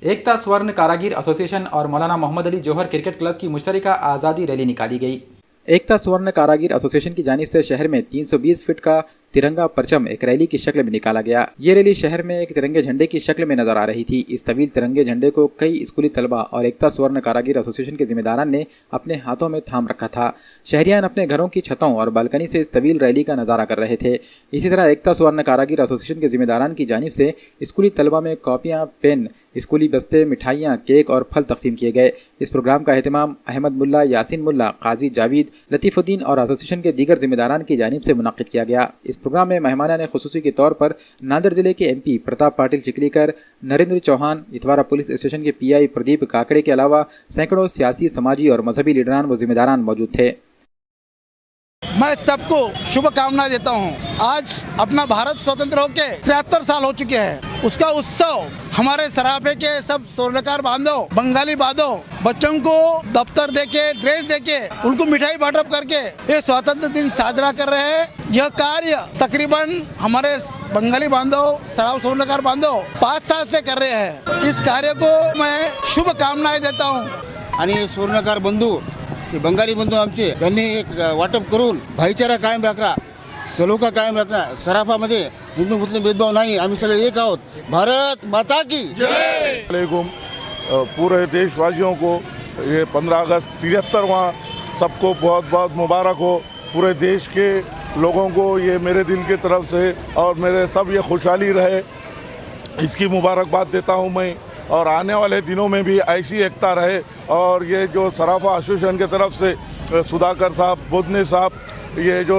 एकता स्वर्ण कारागिर एसोसिएशन और मौलाना मोहम्मद अली जौहर cricket club की मुश्तरका आज़ादी रैली निकाली गई। एकता स्वर्ण कारागिर एसोसिएशन की जानिब से शहर में 320 फीट का तिरंगा परचम एक रैली की शक्ल में निकाला गया। ये रैली शहर में एक तिरंगे झंडे की शक्ल में नजर आ रही थी। इस तवील तिरंगे झंडे को कई स्कूली तलबा और एकता स्वर्ण कारागिर एसोसिएशन के जिम्मेदारान ने अपने हाथों में थाम रखा था। शहरियान अपने घरों की छतों और बालकनी से इस तवील रैली का नजारा कर रहे थे। इसी तरह एकता स्वर्ण कारागिर एसोसिएशन के जिम्मेदारान की जानिब से स्कूली तलबा में कॉपियाँ, पेन, स्कूली बस्ते, मिठाइयाँ, केक और फल तकसीम किए गए। इस प्रोग्राम का एहतमाम अहमद मुल्ला, यासीन मुल्ला, काजी जावेद, लतीफ़ुद्दीन और एसोसिएशन के दीगर जिम्मेदारान की जानिब से मुनक़्क़िद किया गया। इस प्रोग्राम में मेहमानान खुसूसी के तौर पर नांदेड़ जिले के MP Pratap Patil Chikhlikar, Narendra Chauhan, Itwara police station के PI प्रदीप काकड़े के अलावा सैकड़ों सियासी, समाजी और मजहबी लीडरान व जिम्मेदारान मौजूद थे। मैं सबको शुभकामनाएं देता हूं। आज अपना भारत स्वतंत्र होके 73 साल हो चुके हैं। उसका उत्सव हमारे सराफे के सब स्वर्णकार बांधव, बंगाली बांधव बच्चों को दफ्तर देके, ड्रेस देके, उनको मिठाई बांटप करके ये स्वतंत्र दिन साजरा कर रहे हैं। यह कार्य तकरीबन हमारे बंगाली बांधव, सराफ स्वर्णकार बांधव 5 साल से कर रहे हैं। इस कार्य को मैं शुभकामनाएं देता हूँ। आणि स्वर्णकार बंधू, बंगाली बंधू आमचे, त्यांनी एक वाटप करून भाईचारा कायम राखला, सलोखा कायम राखला। सराफामध्ये हिंदू मुस्लिम भेदभाव नाही, आम्ही सगळे एक आहोत। भारत माता की जय। पूरे देशवासियों को ये 15 अगस्त 73वां सबको बहुत बहुत मुबारक हो। पूरे देश के लोगों को ये मेरे दिल की तरफ से और मेरे सब ये खुशहाली रहे, इसकी मुबारकबाद देता हूँ मैं। और आने वाले दिनों में भी ऐसी एकता रहे। और ये जो सराफा एसोसिएशन की तरफ से सुधाकर साहब, बोधने साहब, ये जो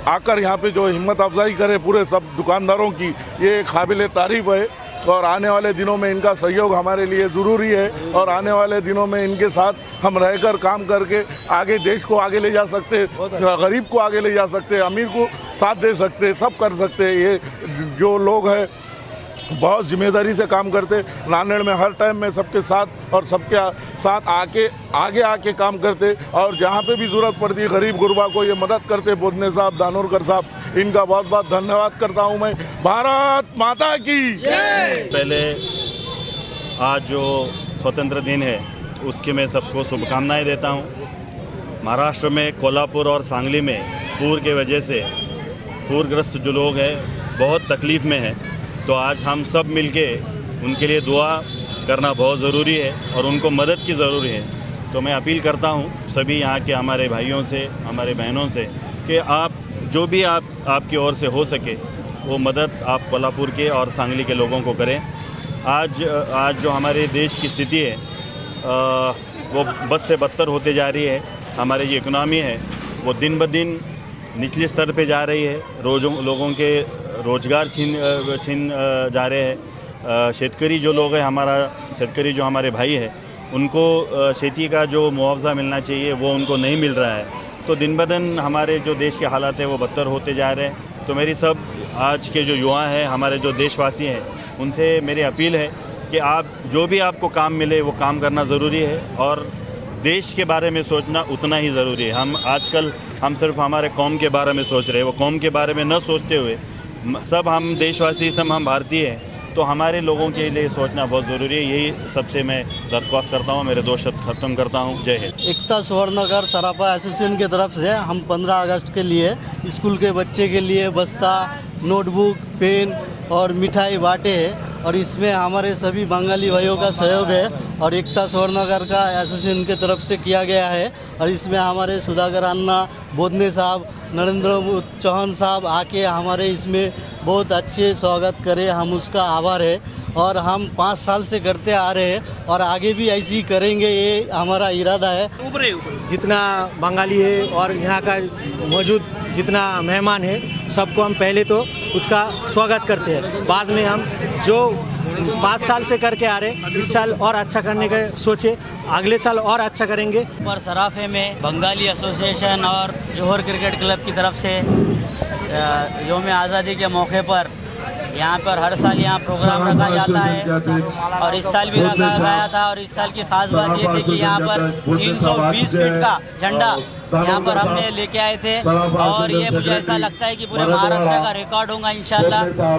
आकर यहाँ पे जो हिम्मत अफजाई करे पूरे सब दुकानदारों की, ये काबिल तारीफ़ है। और आने वाले दिनों में इनका सहयोग हमारे लिए ज़रूरी है। और आने वाले दिनों में इनके साथ हम रहकर काम करके आगे देश को आगे ले जा सकते, गरीब को आगे ले जा सकते, अमीर को साथ दे सकते, सब कर सकते। ये जो लोग हैं बहुत जिम्मेदारी से काम करते। नांदेड़ में हर टाइम में सबके साथ और सबके साथ आगे आके काम करते। और जहाँ पे भी ज़रूरत पड़ती है गरीब गुरबा को ये मदद करते। बोधने साहब, दानोरकर साहब, इनका बहुत बहुत धन्यवाद करता हूँ मैं। भारत माता की जय। पहले आज जो स्वतंत्र दिन है उसकी मैं सबको शुभकामनाएं देता हूँ। महाराष्ट्र में कोल्हापुर और सांगली में पूर के वजह से पूरग्रस्त जो लोग हैं बहुत तकलीफ़ में हैं। तो आज हम सब मिलके उनके लिए दुआ करना बहुत ज़रूरी है और उनको मदद की ज़रूरी है। तो मैं अपील करता हूँ सभी यहाँ के हमारे भाइयों से, हमारे बहनों से कि आप जो भी आपकी ओर से हो सके वो मदद आप कोल्हापुर के और सांगली के लोगों को करें। आज जो हमारे देश की स्थिति है वो बद से बदतर होते जा रही है। हमारी जो इकोनॉमी है वो दिन ब दिन निचले स्तर पे जा रही है। लोगों के रोज़गार छीन जा रहे हैं। शेतकरी जो लोग हैं, शेतकरी जो हमारे भाई हैं, उनको खेती का जो मुआवजा मिलना चाहिए वो उनको नहीं मिल रहा है। तो दिन ब दिन हमारे जो देश के हालात हैं वो बदतर होते जा रहे हैं। तो मेरी सब आज के जो युवा हैं, हमारे जो देशवासी हैं, उनसे मेरी अपील है कि आप जो भी आपको काम मिले वो काम करना ज़रूरी है और देश के बारे में सोचना उतना ही ज़रूरी है। हम सिर्फ हमारे कौम के बारे में सोच रहे हैं, वो कौम के बारे में न सोचते हुए सब हम देशवासी, सब हम भारतीय हैं, तो हमारे लोगों के लिए सोचना बहुत ज़रूरी है। यही सबसे मैं दरख्वास्त करता हूँ। मेरे 2 शब्द ख़त्म करता हूँ। जय हिंद। एकता स्वर्णकार सराफा एसोसिएशन की तरफ से हम 15 अगस्त के लिए स्कूल के बच्चे के लिए बस्ता, नोटबुक, पेन और मिठाई बांटे हैं। और इसमें हमारे सभी बंगाली भाइयों का सहयोग है और एकता स्वर्णकार का एसोसिएशन की तरफ से किया गया है। और इसमें हमारे सुधाकर अन्ना, बोधने साहब, नरेंद्र चौहान साहब आके हमारे इसमें बहुत अच्छे स्वागत करे, हम उसका आभार है। और हम 5 साल से करते आ रहे हैं और आगे भी ऐसे ही करेंगे, ये हमारा इरादा है। जितना बंगाली है और यहाँ का मौजूद जितना मेहमान है सबको हम पहले तो उसका स्वागत करते हैं। बाद में हम जो 5 साल से करके आ रहे इस साल और अच्छा करने का सोचे, अगले साल और अच्छा करेंगे। पर सराफे में बंगाली एसोसिएशन और जौहर क्रिकेट क्लब की तरफ से यौम आज़ादी के मौके पर यहाँ पर हर साल यहाँ प्रोग्राम रखा जाता है और इस साल भी रखा गया था। और इस साल की ख़ास बात ये थी कि यहाँ पर 320 फीट का झंडा यहाँ पर हमने लेके आए थे और ये मुझे ऐसा लगता है कि पूरे महाराष्ट्र का रिकॉर्ड होगा इंशाल्लाह।